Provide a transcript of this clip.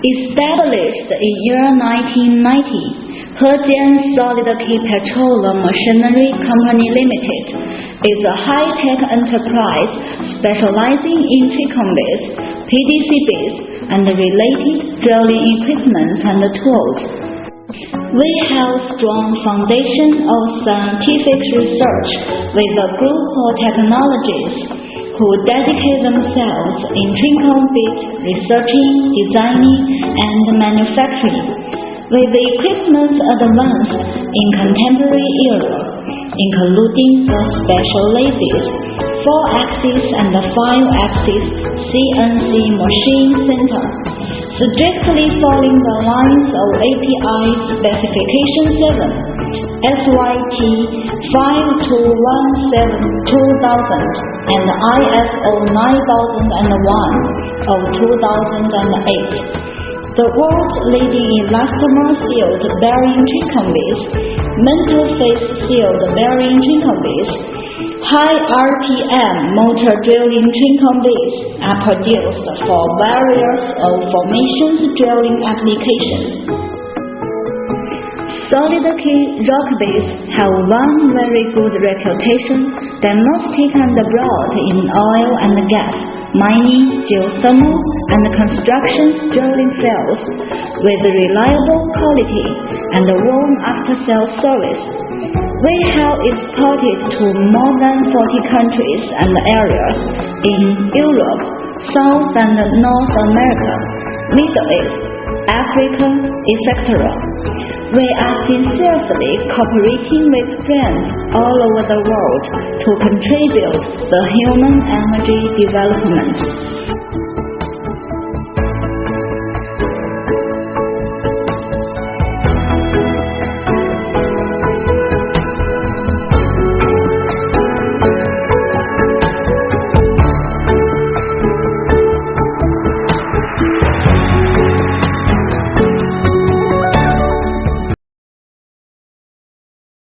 Established in year 1990, Hejian Solidkey Petroleum Machinery Company Limited is a high-tech enterprise specializing in Tricone, PDC base, and related drilling equipment and tools. We have strong foundation of scientific research with a group of technologists who dedicate themselves in Tricone bit researching, designing, and manufacturing, with the equipment advanced in contemporary era, including the special lathes, 4-axis and 5-axis CNC machine center, strictly following the lines of API Specification 7, SYT 5217-2000, and ISO 9001 of 2008. The world's leading elastomer sealed bearing Tricone, mental face sealed bearing Tricone, high RPM motor drilling Tricone are produced for various of formations drilling applications. Solidkey rock base have one very good reputation, domestic and abroad in oil and gas, mining, geothermal, and construction drilling fields, with reliable quality and warm after-sales service. We have exported to more than 40 countries and areas in Europe, South and North America, Middle East, Africa, etc. We are sincerely cooperating with friends all over the world to contribute the human energy development.